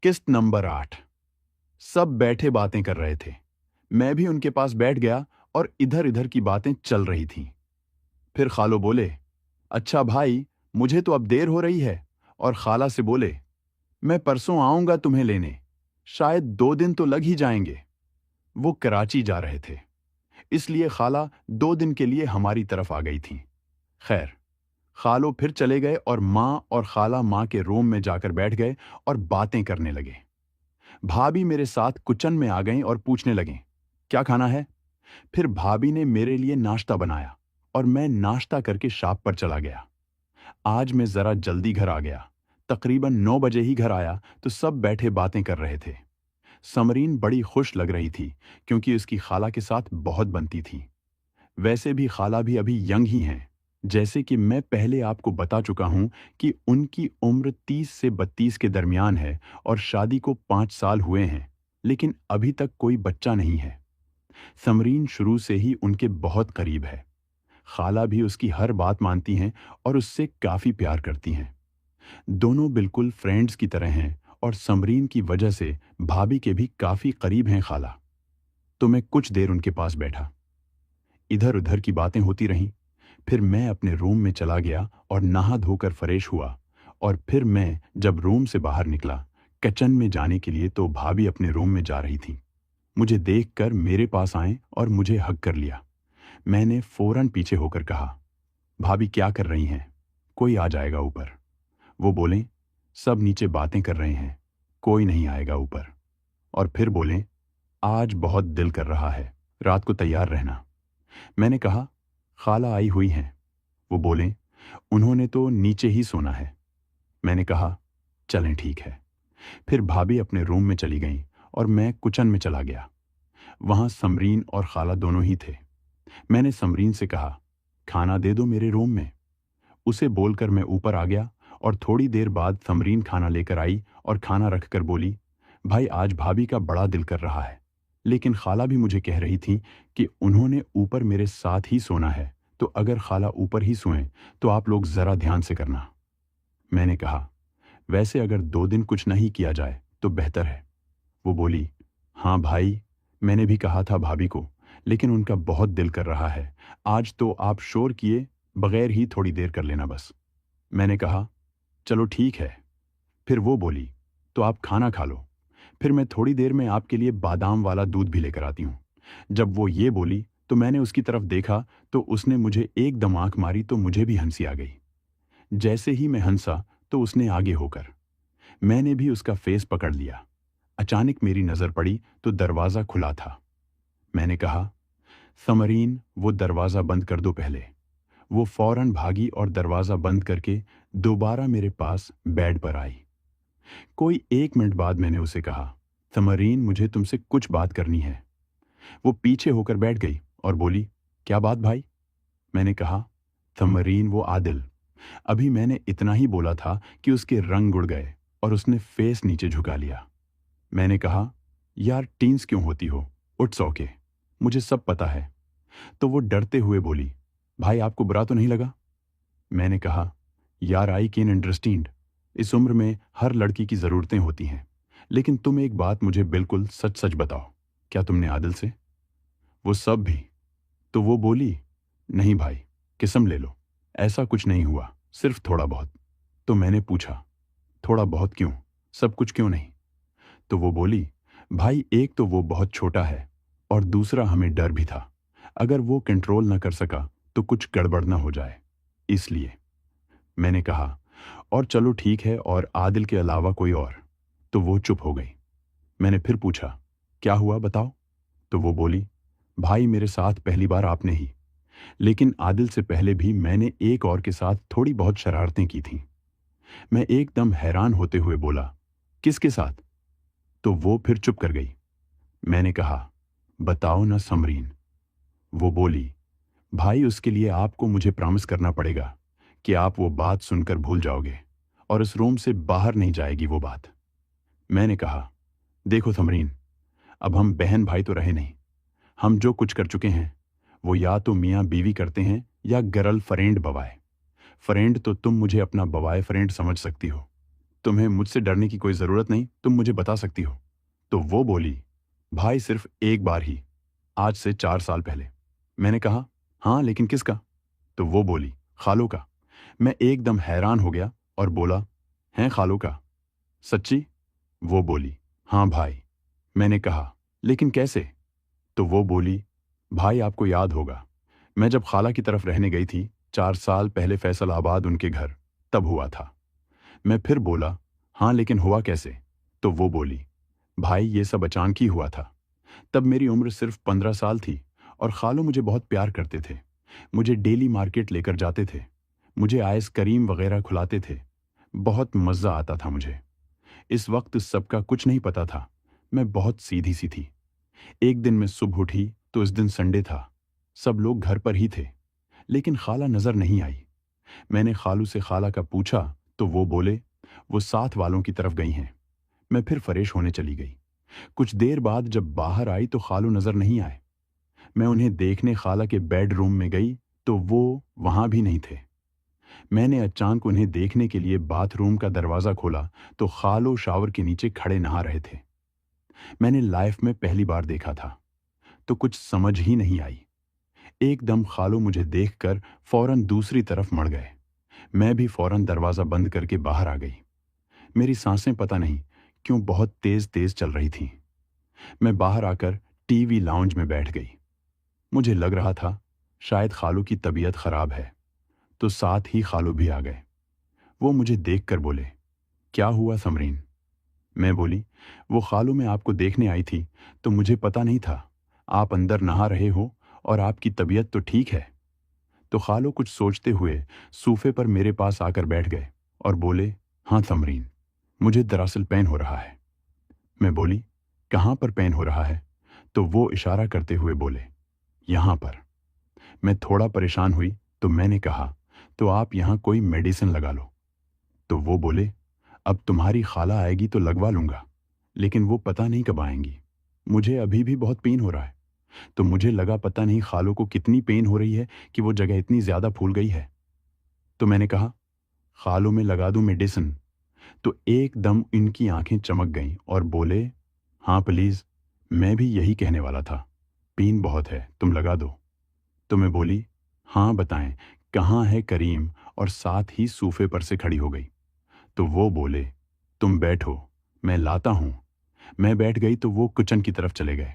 किस्त नंबर 8। सब बैठे बातें कर रहे थे। मैं भी उनके पास बैठ गया और इधर इधर की बातें चल रही थीं। फिर खालो बोले, अच्छा भाई, मुझे तो अब देर हो रही है। और खाला से बोले, मैं परसों आऊंगा तुम्हें लेने, शायद 2 दिन तो लग ही जाएंगे। वो कराची जा रहे थे, इसलिए खाला 2 दिन के लिए हमारी तरफ आ गई थी। खैर, खालो फिर चले गए और माँ और खाला माँ के रूम में जाकर बैठ गए और बातें करने लगे। भाभी मेरे साथ किचन में आ गईं और पूछने लगीं, क्या खाना है? फिर भाभी ने मेरे लिए नाश्ता बनाया और मैं नाश्ता करके शॉप पर चला गया। आज मैं जरा जल्दी घर आ गया। तकरीबन 9 बजे ही घर आया तो सब बैठे बातें कर रहे थे। समरीन बड़ी खुश लग रही थी क्योंकि उसकी खाला के साथ बहुत बनती थी। वैसे भी खाला भी अभी यंग ही हैं। जैसे कि मैं पहले आपको बता चुका हूं कि उनकी उम्र 30 से 32 के दरमियान है और शादी को 5 साल हुए हैं, लेकिन अभी तक कोई बच्चा नहीं है। समरीन शुरू से ही उनके बहुत करीब है। खाला भी उसकी हर बात मानती हैं और उससे काफी प्यार करती हैं। दोनों बिल्कुल फ्रेंड्स की तरह हैं और समरीन की वजह से भाभी के भी काफी करीब हैं खाला। तो मैं कुछ देर उनके पास बैठा। इधर उधर की बातें होती रहीं। फिर मैं अपने रूम में चला गया और नहा धोकर फ्रेश हुआ। और फिर मैं जब रूम से बाहर निकला किचन में जाने के लिए तो भाभी अपने रूम में जा रही थी। मुझे देखकर मेरे पास आए और मुझे हग कर लिया। मैंने फौरन पीछे होकर कहा, भाभी क्या कर रही हैं? कोई आ जाएगा ऊपर। वो बोले, सब नीचे बातें कर रहे हैं, कोई नहीं आएगा ऊपर। और फिर बोले, आज बहुत दिल कर रहा है, रात को तैयार रहना। मैंने कहा, खाला आई हुई हैं। वो बोले, उन्होंने तो नीचे ही सोना है। मैंने कहा, चलें ठीक है। फिर भाभी अपने रूम में चली गईं और मैं किचन में चला गया। वहां समरीन और खाला दोनों ही थे। मैंने समरीन से कहा, खाना दे दो मेरे रूम में। उसे बोलकर मैं ऊपर आ गया और थोड़ी देर बाद समरीन खाना लेकर आई और खाना रखकर बोली, भाई आज भाभी का बड़ा दिल कर रहा है, लेकिन खाला भी मुझे कह रही थी कि उन्होंने ऊपर मेरे साथ ही सोना है, तो अगर खाला ऊपर ही सोएं तो आप लोग जरा ध्यान से करना। मैंने कहा, वैसे अगर 2 दिन कुछ नहीं किया जाए तो बेहतर है। वो बोली, हाँ भाई, मैंने भी कहा था भाभी को, लेकिन उनका बहुत दिल कर रहा है। आज तो आप शोर किए बगैर ही थोड़ी देर कर लेना बस। मैंने कहा, चलो ठीक है। फिर वो बोली, तो आप खाना खा लो, फिर मैं थोड़ी देर में आपके लिए बादाम वाला दूध भी लेकर आती हूँ। जब वो ये बोली तो मैंने उसकी तरफ देखा तो उसने मुझे एकदम आंख मारी तो मुझे भी हंसी आ गई। जैसे ही मैं हंसा तो उसने आगे होकर, मैंने भी उसका फेस पकड़ लिया। अचानक मेरी नजर पड़ी तो दरवाजा खुला था। मैंने कहा, समरीन वो दरवाजा बंद कर दो पहले। वो फौरन भागी और दरवाजा बंद करके दोबारा मेरे पास बेड पर आई। कोई 1 मिनट बाद मैंने उसे कहा, समरीन मुझे तुमसे कुछ बात करनी है। वो पीछे होकर बैठ गई और बोली, क्या बात भाई? मैंने कहा, समरीन वो आदिल। अभी मैंने इतना ही बोला था कि उसके रंग उड़ गए और उसने फेस नीचे झुका लिया। मैंने कहा, यार टीन्स क्यों होती हो, उठ सो के, मुझे सब पता है। तो वो डरते हुए बोली, भाई आपको बुरा तो नहीं लगा? मैंने कहा, यार आई कैन अंडरस्टैंड, इस उम्र में हर लड़की की ज़रूरतें होती हैं, लेकिन तुम एक बात मुझे बिल्कुल सच सच बताओ, क्या तुमने आदिल से? वो सब भी। तो वो बोली, नहीं भाई, कसम ले लो, ऐसा कुछ नहीं हुआ, सिर्फ थोड़ा बहुत। तो मैंने पूछा, थोड़ा बहुत क्यों, सब कुछ क्यों नहीं? तो वो बोली, भाई एक तो वो बहुत छोटा है और दूसरा हमें डर भी था, अगर वो कंट्रोल न कर सका तो कुछ गड़बड़ ना हो जाए, इसलिए। मैंने कहा, और चलो ठीक है, और आदिल के अलावा कोई और? तो वो चुप हो गई। मैंने फिर पूछा, क्या हुआ बताओ? तो वो बोली, भाई मेरे साथ पहली बार आपने ही, लेकिन आदिल से पहले भी मैंने एक और के साथ थोड़ी बहुत शरारतें की थीं। मैं एकदम हैरान होते हुए बोला, किसके साथ? तो वो फिर चुप कर गई। मैंने कहा, बताओ ना समरीन। वो बोली, भाई उसके लिए आपको मुझे प्रॉमिस करना पड़ेगा कि आप वो बात सुनकर भूल जाओगे और इस रूम से बाहर नहीं जाएगी वो बात। मैंने कहा, देखो समरीन, अब हम बहन भाई तो रहे नहीं। हम जो कुछ कर चुके हैं वो या तो मियाँ बीवी करते हैं या गर्ल फ्रेंड बवाए। फ्रेंड तो तुम मुझे अपना बवाए फ्रेंड समझ सकती हो, तुम्हें मुझसे डरने की कोई ज़रूरत नहीं, तुम मुझे बता सकती हो। तो वो बोली, भाई सिर्फ एक बार ही, आज से 4 साल पहले। मैंने कहा, हाँ लेकिन किसका? तो वो बोली, खालों का। मैं एकदम हैरान हो गया और बोला, हैं खालों का? सच्ची? वो बोली, हाँ भाई। मैंने कहा, लेकिन कैसे? तो वो बोली, भाई आपको याद होगा, मैं जब खाला की तरफ रहने गई थी 4 साल पहले फैसलाबाद उनके घर, तब हुआ था। मैं फिर बोला, हाँ लेकिन हुआ कैसे? तो वो बोली, भाई ये सब अचानक ही हुआ था। तब मेरी उम्र सिर्फ 15 साल थी और खालू मुझे बहुत प्यार करते थे। मुझे डेली मार्केट लेकर जाते थे। मुझे आइसक्रीम वगैरह खिलाते थे। बहुत मज़ा आता था मुझे। इस वक्त सबका कुछ नहीं पता था। मैं बहुत सीधी सी थी। एक दिन मैं सुबह उठी तो इस दिन संडे था। सब लोग घर पर ही थे, लेकिन खाला नजर नहीं आई। मैंने खालू से खाला का पूछा तो वो बोले वो साथ वालों की तरफ गई हैं। मैं फिर फ्रेश होने चली गई। कुछ देर बाद जब बाहर आई तो खालू नजर नहीं आए। मैं उन्हें देखने खाला के बेडरूम में गई तो वो वहां भी नहीं थे। मैंने अचानक उन्हें देखने के लिए बाथरूम का दरवाजा खोला तो खालू शावर के नीचे खड़े नहा रहे थे। मैंने लाइफ में पहली बार देखा था, तो कुछ समझ ही नहीं आई। एकदम खालू मुझे देखकर फौरन दूसरी तरफ मुड़ गए। मैं भी फौरन दरवाजा बंद करके बाहर आ गई। मेरी सांसें पता नहीं क्यों बहुत तेज तेज चल रही थीं। मैं बाहर आकर टीवी लाउंज में बैठ गई। मुझे लग रहा था शायद खालू की तबीयत खराब है, तो साथ ही खालू भी आ गए। वो मुझे देखकर बोले, क्या हुआ समरीन? मैं बोली, वो खालू मैं आपको देखने आई थी तो मुझे पता नहीं था आप अंदर नहा रहे हो और आपकी तबीयत तो ठीक है। तो खालू कुछ सोचते हुए सोफे पर मेरे पास आकर बैठ गए और बोले, हाँ समरीन, मुझे दरअसल पेन हो रहा है। मैं बोली, कहाँ पर पेन हो रहा है? तो वो इशारा करते हुए बोले, यहाँ पर। मैं थोड़ा परेशान हुई तो मैंने कहा, तो आप यहाँ कोई मेडिसिन लगा लो। तो वो बोले, अब तुम्हारी खाला आएगी तो लगवा लूंगा, लेकिन वो पता नहीं कब आएंगी। मुझे अभी भी बहुत पेन हो रहा है। तो मुझे लगा पता नहीं खालों को कितनी पेन हो रही है कि वो जगह इतनी ज्यादा फूल गई है। तो मैंने कहा, खालों में लगा दूं मेडिसिन? तो एकदम इनकी आंखें चमक गईं और बोले, हाँ प्लीज, मैं भी यही कहने वाला था, पेन बहुत है, तुम लगा दो। तो मैं बोली, हाँ बताएं, कहाँ है करीम? और साथ ही सोफे पर से खड़ी हो गई। तो वो बोले, तुम बैठो, मैं लाता हूं। मैं बैठ गई तो वो किचन की तरफ चले गए।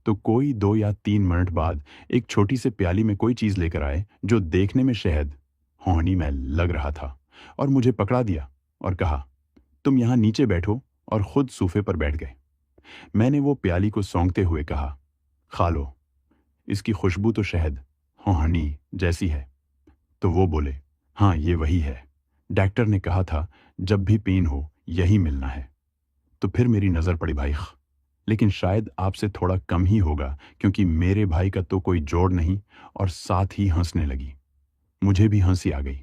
तो कोई 2 या 3 मिनट बाद एक छोटी सी प्याली में कोई चीज लेकर आए जो देखने में शहद होनी में लग रहा था, और मुझे पकड़ा दिया और कहा, तुम यहां नीचे बैठो, और खुद सोफे पर बैठ गए। मैंने वो प्याली को सौंगते हुए कहा, खा लो, इसकी खुशबू तो शहद हनी जैसी है। तो वो बोले, हाँ ये वही है, डॉक्टर ने कहा था जब भी पेन हो यही मिलना है। तो फिर मेरी नजर पड़ी भाई, लेकिन शायद आपसे थोड़ा कम ही होगा क्योंकि मेरे भाई का तो कोई जोड़ नहीं। और साथ ही हंसने लगी। मुझे भी हंसी आ गई।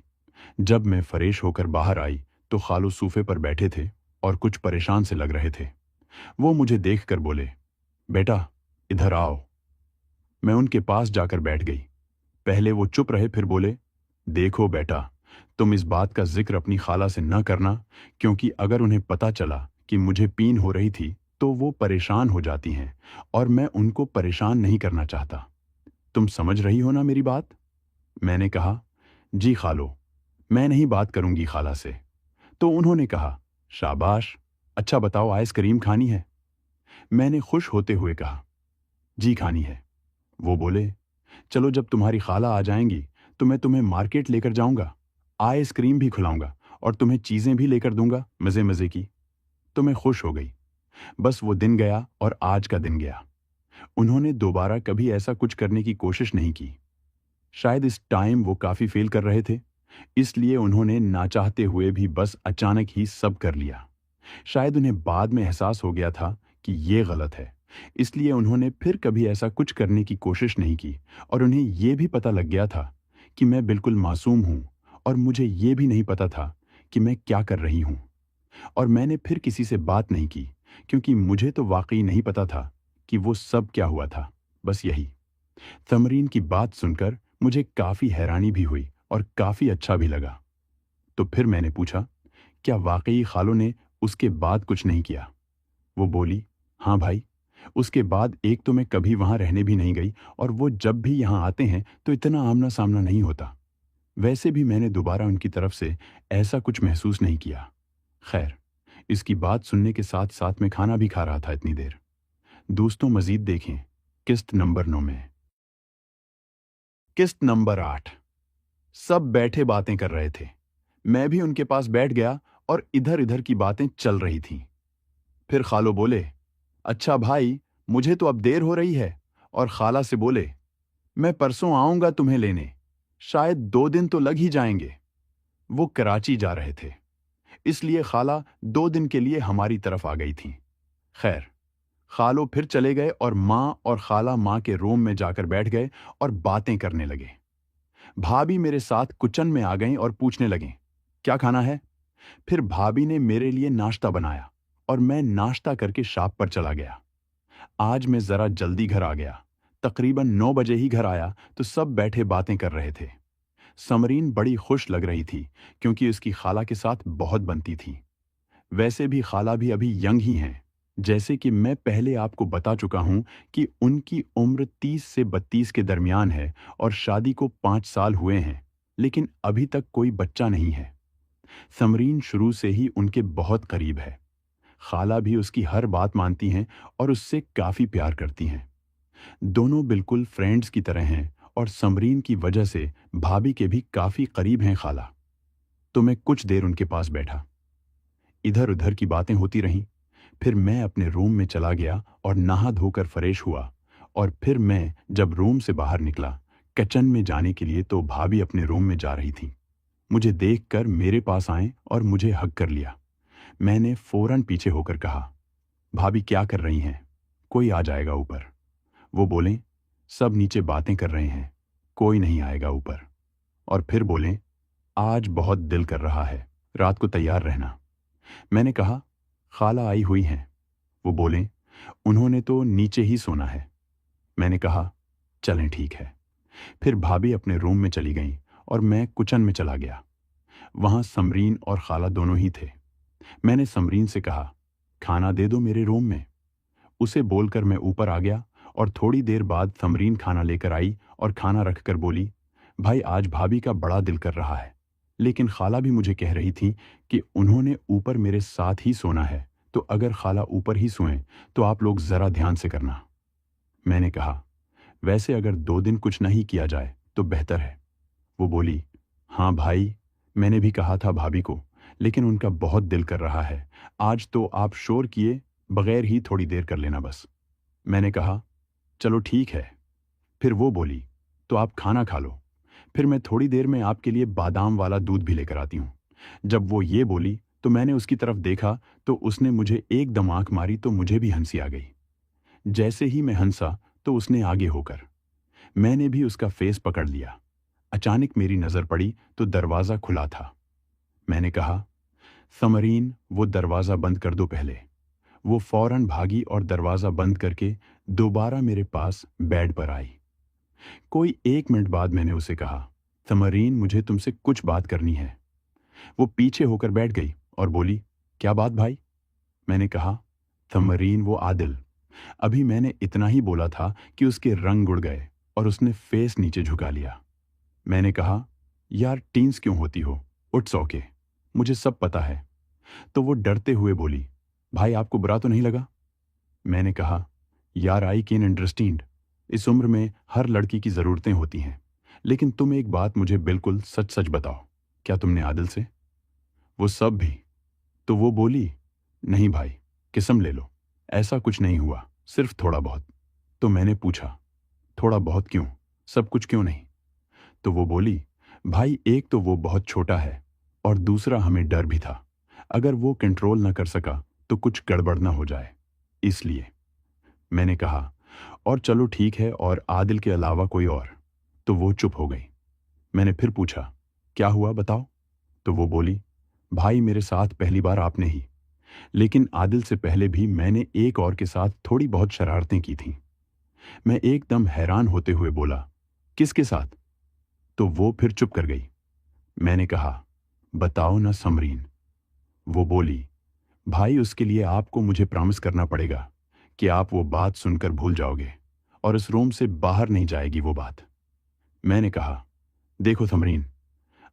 जब मैं फ्रेश होकर बाहर आई तो खालू सोफे पर बैठे थे और कुछ परेशान से लग रहे थे। वो मुझे देखकर बोले, बेटा इधर आओ। मैं उनके पास जाकर बैठ गई। पहले वो चुप रहे, फिर बोले, देखो बेटा, तुम इस बात का जिक्र अपनी खाला से न करना, क्योंकि अगर उन्हें पता चला कि मुझे पीन हो रही थी तो वो परेशान हो जाती हैं, और मैं उनको परेशान नहीं करना चाहता। तुम समझ रही हो ना मेरी बात? मैंने कहा, जी खालो, मैं नहीं बात करूंगी खाला से। तो उन्होंने कहा, शाबाश, अच्छा बताओ आइसक्रीम खानी है? मैंने खुश होते हुए कहा, जी खानी है। वो बोले, चलो जब तुम्हारी खाला आ जाएंगी तो मैं तुम्हें मार्केट लेकर जाऊंगा, आइसक्रीम भी खिलाऊंगा और तुम्हें चीजें भी लेकर दूंगा मजे मजे की। तो मैं खुश हो गई। बस वो दिन गया और आज का दिन गया। उन्होंने दोबारा कभी ऐसा कुछ करने की कोशिश नहीं की। शायद इस टाइम वो काफी फेल कर रहे थे, इसलिए उन्होंने ना चाहते हुए भी बस अचानक ही सब कर लिया। शायद उन्हें बाद में एहसास हो गया था कि ये गलत है, इसलिए उन्होंने फिर कभी ऐसा कुछ करने की कोशिश नहीं की। और उन्हें यह भी पता लग गया था कि मैं बिल्कुल मासूम हूं, और मुझे ये भी नहीं पता था कि मैं क्या कर रही हूं। और मैंने फिर किसी से बात नहीं की, क्योंकि मुझे तो वाकई नहीं पता था कि वो सब क्या हुआ था। बस यही। तमरीन की बात सुनकर मुझे काफी हैरानी भी हुई और काफी अच्छा भी लगा। तो फिर मैंने पूछा, क्या वाकई खालों ने उसके बाद कुछ नहीं किया? वो बोली, हाँ भाई, उसके बाद एक तो मैं कभी वहां रहने भी नहीं गई, और वो जब भी यहाँ आते हैं तो इतना आमना सामना नहीं होता। वैसे भी मैंने दोबारा उनकी तरफ से ऐसा कुछ महसूस नहीं किया। खैर, इसकी बात सुनने के साथ साथ मैं खाना भी खा रहा था इतनी देर। दोस्तों, मजीद देखें किस्त नंबर 9 में। किस्त नंबर 8। सब बैठे बातें कर रहे थे। मैं भी उनके पास बैठ गया और इधर इधर की बातें चल रही थीं। फिर खालो बोले, अच्छा भाई, मुझे तो अब देर हो रही है। और खाला से बोले, मैं परसों आऊंगा तुम्हें लेने, शायद 2 दिन तो लग ही जाएंगे। वो कराची जा रहे थे, इसलिए खाला 2 दिन के लिए हमारी तरफ आ गई थी। खैर, खालो फिर चले गए और माँ और खाला माँ के रूम में जाकर बैठ गए और बातें करने लगे। भाभी मेरे साथ किचन में आ गईं और पूछने लगीं, क्या खाना है? फिर भाभी ने मेरे लिए नाश्ता बनाया और मैं नाश्ता करके शॉप पर चला गया। आज मैं जरा जल्दी घर आ गया। तकरीबन 9 बजे ही घर आया तो सब बैठे बातें कर रहे थे। समरीन बड़ी खुश लग रही थी क्योंकि उसकी खाला के साथ बहुत बनती थी। वैसे भी खाला भी अभी यंग ही हैं। जैसे कि मैं पहले आपको बता चुका हूं कि उनकी उम्र 30 से 32 के दरमियान है और शादी को 5 साल हुए हैं, लेकिन अभी तक कोई बच्चा नहीं है। समरीन शुरू से ही उनके बहुत करीब है। खाला भी उसकी हर बात मानती हैं और उससे काफी प्यार करती हैं। दोनों बिल्कुल फ्रेंड्स की तरह हैं और समरीन की वजह से भाभी के भी काफी करीब हैं खाला। तो मैं कुछ देर उनके पास बैठा। इधर उधर की बातें होती रहीं। फिर मैं अपने रूम में चला गया और नहा धोकर फ्रेश हुआ। और फिर मैं जब रूम से बाहर निकला किचन में जाने के लिए तो भाभी अपने रूम में जा रही थी। मुझे देखकर मेरे पास आए और मुझे हग कर लिया। मैंने फौरन पीछे होकर कहा, भाभी क्या कर रही हैं? कोई आ जाएगा ऊपर। वो बोले, सब नीचे बातें कर रहे हैं, कोई नहीं आएगा ऊपर। और फिर बोले, आज बहुत दिल कर रहा है, रात को तैयार रहना। मैंने कहा, खाला आई हुई हैं। वो बोले, उन्होंने तो नीचे ही सोना है। मैंने कहा, चलें ठीक है। फिर भाभी अपने रूम में चली गईं और मैं किचन में चला गया। वहां समरीन और खाला दोनों ही थे। मैंने समरीन से कहा, खाना दे दो मेरे रूम में। उसे बोलकर मैं ऊपर आ गया और थोड़ी देर बाद समरीन खाना लेकर आई और खाना रखकर बोली, भाई आज भाभी का बड़ा दिल कर रहा है, लेकिन खाला भी मुझे कह रही थी कि उन्होंने ऊपर मेरे साथ ही सोना है, तो अगर खाला ऊपर ही सोएं तो आप लोग जरा ध्यान से करना। मैंने कहा, वैसे अगर 2 दिन कुछ नहीं किया जाए तो बेहतर है। वो बोली, हाँ भाई, मैंने भी कहा था भाभी को, लेकिन उनका बहुत दिल कर रहा है। आज तो आप शोर किए बगैर ही थोड़ी देर कर लेना बस। मैंने कहा, चलो ठीक है। फिर वो बोली, तो आप खाना खा लो, फिर मैं थोड़ी देर में आपके लिए बादाम वाला दूध भी लेकर आती हूँ। जब वो ये बोली तो मैंने उसकी तरफ देखा तो उसने मुझे एकदम आंख मारी तो मुझे भी हंसी आ गई। जैसे ही मैं हंसा तो उसने आगे होकर, मैंने भी उसका फेस पकड़ लिया। अचानक मेरी नजर पड़ी तो दरवाजा खुला था। मैंने कहा, समरीन वो दरवाजा बंद कर दो पहले। वो फौरन भागी और दरवाजा बंद करके दोबारा मेरे पास बेड पर आई। कोई 1 मिनट बाद मैंने उसे कहा, समरीन मुझे तुमसे कुछ बात करनी है। वो पीछे होकर बैठ गई और बोली, क्या बात भाई? मैंने कहा, समरीन वो आदिल। अभी मैंने इतना ही बोला था कि उसके रंग उड़ गए और उसने फेस नीचे झुका लिया। मैंने कहा, यार टीन्स क्यों होती हो, उठ सो के, मुझे सब पता है। तो वो डरते हुए बोली, भाई आपको बुरा तो नहीं लगा? मैंने कहा, यार आई कैन अंडरस्टैंड, इस उम्र में हर लड़की की ज़रूरतें होती हैं, लेकिन तुम एक बात मुझे बिल्कुल सच सच बताओ, क्या तुमने आदिल से? वो सब भी। तो वो बोली, नहीं भाई, कसम ले लो, ऐसा कुछ नहीं हुआ, सिर्फ थोड़ा बहुत। तो मैंने पूछा, थोड़ा बहुत क्यों, सब कुछ क्यों नहीं? तो वो बोली, भाई एक तो वो बहुत छोटा है और दूसरा हमें डर भी था, अगर वो कंट्रोल न कर सका तो कुछ गड़बड़ ना हो जाए, इसलिए। मैंने कहा, और चलो ठीक है, और आदिल के अलावा कोई और? तो वो चुप हो गई। मैंने फिर पूछा, क्या हुआ बताओ? तो वो बोली, भाई मेरे साथ पहली बार आपने ही, लेकिन आदिल से पहले भी मैंने एक और के साथ थोड़ी बहुत शरारतें की थीं। मैं एकदम हैरान होते हुए बोला, किसके साथ? तो वो फिर चुप कर गई। मैंने कहा, बताओ ना समरीन। वो बोली, भाई उसके लिए आपको मुझे प्रॉमिस करना पड़ेगा कि आप वो बात सुनकर भूल जाओगे और इस रूम से बाहर नहीं जाएगी वो बात। मैंने कहा, देखो थमरीन,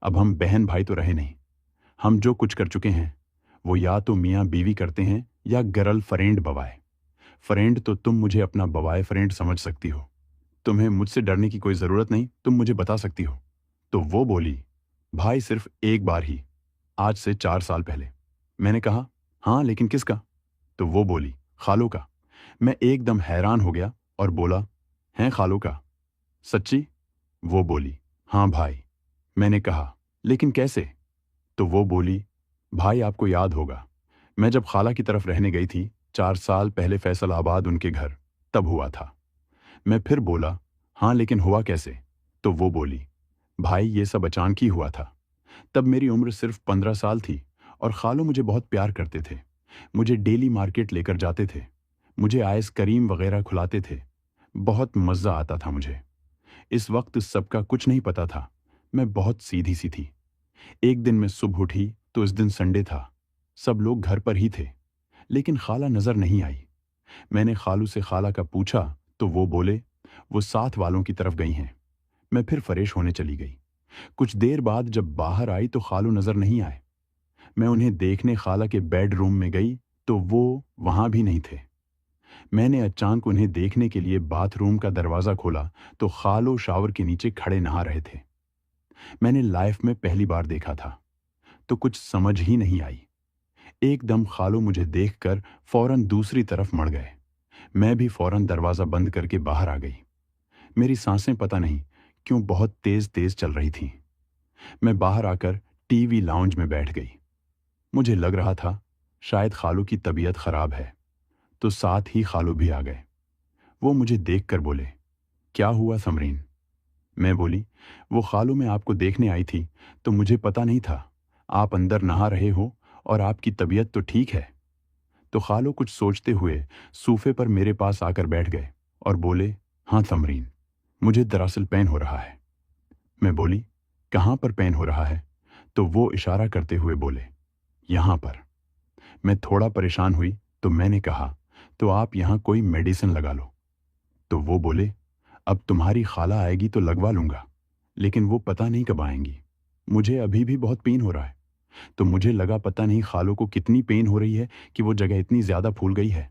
अब हम बहन भाई तो रहे नहीं। हम जो कुछ कर चुके हैं वो या तो मियाँ बीवी करते हैं या गर्ल फ्रेंड बवाए। फ्रेंड तो तुम मुझे अपना बवाए फ्रेंड समझ सकती हो। तुम्हें मुझसे डरने की कोई ज़रूरत नहीं, तुम मुझे बता सकती हो। तो वो बोली, भाई सिर्फ एक बार ही, आज से 4 साल पहले। मैंने कहा, हाँ लेकिन किसका? तो वो बोली, खालों का। मैं एकदम हैरान हो गया और बोला, हैं खालों का? सच्ची? वो बोली, हाँ भाई। मैंने कहा, लेकिन कैसे? तो वो बोली, भाई आपको याद होगा, मैं जब खाला की तरफ रहने गई थी 4 साल पहले फैसलाबाद उनके घर, तब हुआ था। मैं फिर बोला, हाँ लेकिन हुआ कैसे? तो वो बोली, भाई ये सब अचानक ही हुआ था। तब मेरी उम्र सिर्फ 15 साल थी और खालू मुझे बहुत प्यार करते थे। मुझे डेली मार्केट लेकर जाते थे, मुझे आइसक्रीम वगैरह खिलाते थे। बहुत मज़ा आता था मुझे। इस वक्त सबका कुछ नहीं पता था, मैं बहुत सीधी सी थी। एक दिन मैं सुबह उठी तो इस दिन संडे था, सब लोग घर पर ही थे, लेकिन खाला नजर नहीं आई। मैंने खालू से खाला का पूछा तो वो बोले वो साथ वालों की तरफ गई हैं। मैं फिर फ्रेश होने चली गई। कुछ देर बाद जब बाहर आई तो खालू नजर नहीं आए। मैं उन्हें देखने खाला के बेडरूम में गई तो वो वहां भी नहीं थे। मैंने अचानक उन्हें देखने के लिए बाथरूम का दरवाजा खोला तो खालू शावर के नीचे खड़े नहा रहे थे। मैंने लाइफ में पहली बार देखा था तो कुछ समझ ही नहीं आई। एकदम खालू मुझे देखकर फौरन दूसरी तरफ मुड़ गए। मैं भी फौरन दरवाजा बंद करके बाहर आ गई। मेरी सांसें पता नहीं क्यों बहुत तेज तेज चल रही थीं। मैं बाहर आकर टीवी लाउंज में बैठ गई। मुझे लग रहा था शायद खालू की तबीयत खराब है, तो साथ ही खालू भी आ गए। वो मुझे देखकर बोले, क्या हुआ समरीन? मैं बोली, वो खालू मैं आपको देखने आई थी तो मुझे पता नहीं था आप अंदर नहा रहे हो और आपकी तबीयत तो ठीक है। तो खालू कुछ सोचते हुए सूफे पर मेरे पास आकर बैठ गए और बोले, हाँ समरीन, मुझे दरअसल पेन हो रहा है। मैं बोली, कहाँ पर पेन हो रहा है? तो वो इशारा करते हुए बोले, यहाँ पर। मैं थोड़ा परेशान हुई तो मैंने कहा, तो आप यहाँ कोई मेडिसिन लगा लो। तो वो बोले, अब तुम्हारी खाला आएगी तो लगवा लूंगा, लेकिन वो पता नहीं कब आएंगी। मुझे अभी भी बहुत पेन हो रहा है। तो मुझे लगा पता नहीं खालों को कितनी पेन हो रही है कि वो जगह इतनी ज्यादा फूल गई है।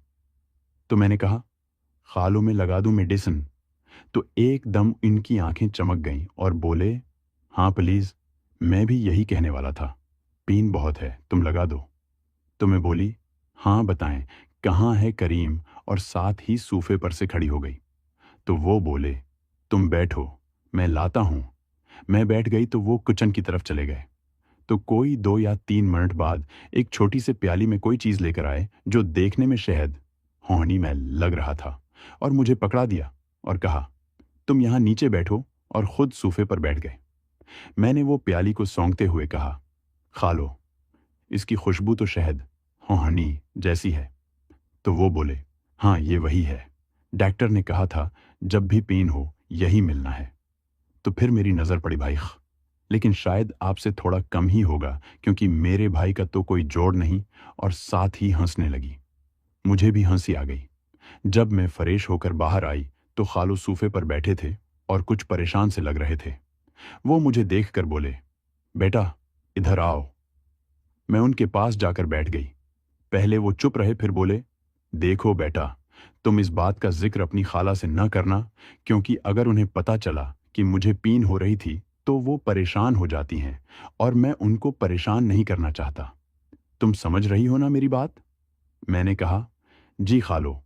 तो मैंने कहा, खालों में लगा दूं मेडिसिन? तो एकदम इनकी आंखें चमक गईं और बोले, हाँ प्लीज, मैं भी यही कहने वाला था, पेन बहुत है, तुम लगा दो। तो मैं बोली, हाँ बताएं, कहाँ है करीम? और साथ ही सूफे पर से खड़ी हो गई। तो वो बोले, तुम बैठो, मैं लाता हूं। मैं बैठ गई तो वो किचन की तरफ चले गए। तो कोई 2 या 3 मिनट बाद एक छोटी सी प्याली में कोई चीज लेकर आए जो देखने में शहद होनी में लग रहा था, और मुझे पकड़ा दिया और कहा, तुम यहां नीचे बैठो, और खुद सूफे पर बैठ गए। मैंने वो प्याली को सौंगते हुए कहा, खा लो, इसकी खुशबू तो शहद हनी जैसी है। तो वो बोले, हाँ ये वही है, डॉक्टर ने कहा था जब भी पेन हो यही मिलना है। तो फिर मेरी नजर पड़ी भाई, लेकिन शायद आपसे थोड़ा कम ही होगा क्योंकि मेरे भाई का तो कोई जोड़ नहीं। और साथ ही हंसने लगी। मुझे भी हंसी आ गई। जब मैं फ्रेश होकर बाहर आई तो खालू सूफे पर बैठे थे और कुछ परेशान से लग रहे थे। वो मुझे देखकर बोले, बेटा इधर आओ। मैं उनके पास जाकर बैठ गई। पहले वो चुप रहे, फिर बोले, देखो बेटा, तुम इस बात का जिक्र अपनी खाला से न करना, क्योंकि अगर उन्हें पता चला कि मुझे पीन हो रही थी तो वो परेशान हो जाती हैं, और मैं उनको परेशान नहीं करना चाहता। तुम समझ रही हो ना मेरी बात? मैंने कहा, जी खालो,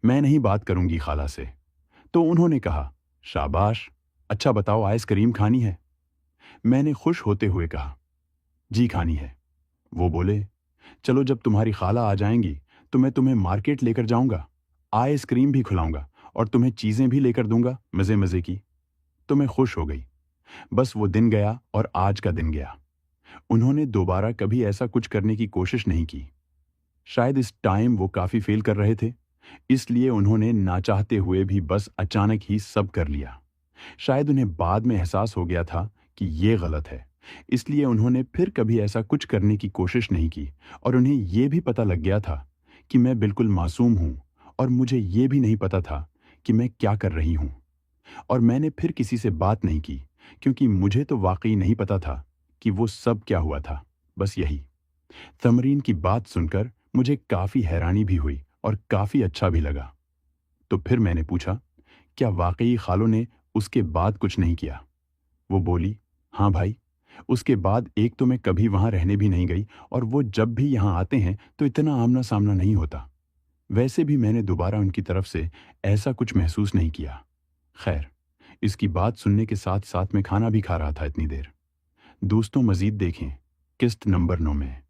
मैं नहीं बात करूंगी खाला से। तो उन्होंने कहा, शाबाश, अच्छा बताओ आइसक्रीम खानी है? मैंने खुश होते हुए कहा, जी खानी है। वो बोले, चलो जब तुम्हारी खाला आ जाएंगी तो मैं तुम्हें मार्केट लेकर जाऊंगा, आइसक्रीम भी खिलाऊंगा और तुम्हें चीजें भी लेकर दूंगा मजे मजे की। तो मैं खुश हो गई। बस वो दिन गया और आज का दिन गया। उन्होंने दोबारा कभी ऐसा कुछ करने की कोशिश नहीं की। शायद इस टाइम वो काफी फेल कर रहे थे, इसलिए उन्होंने ना चाहते हुए भी बस अचानक ही सब कर लिया। शायद उन्हें बाद में एहसास हो गया था कि ये गलत है। इसलिए उन्होंने फिर कभी ऐसा कुछ करने की कोशिश नहीं की और उन्हें यह भी पता लग गया था कि मैं बिल्कुल मासूम हूं और मुझे ये भी नहीं पता था कि मैं क्या कर रही हूं। और मैंने फिर किसी से बात नहीं की क्योंकि मुझे तो वाकई नहीं पता था कि वो सब क्या हुआ था। बस यही। तमरीन की बात सुनकर मुझे काफ़ी हैरानी भी हुई और काफ़ी अच्छा भी लगा। तो फिर मैंने पूछा, क्या वाकई खालों ने उसके बाद कुछ नहीं किया? वो बोली, हाँ भाई, उसके बाद एक तो मैं कभी वहाँ रहने भी नहीं गई और वो जब भी यहाँ आते हैं तो इतना आमना सामना नहीं होता। वैसे भी मैंने दोबारा उनकी तरफ से ऐसा कुछ महसूस नहीं किया। खैर, इसकी बात सुनने के साथ साथ मैं खाना भी खा रहा था इतनी देर। दोस्तों, मज़ीद देखें किस्त नंबर 9 में।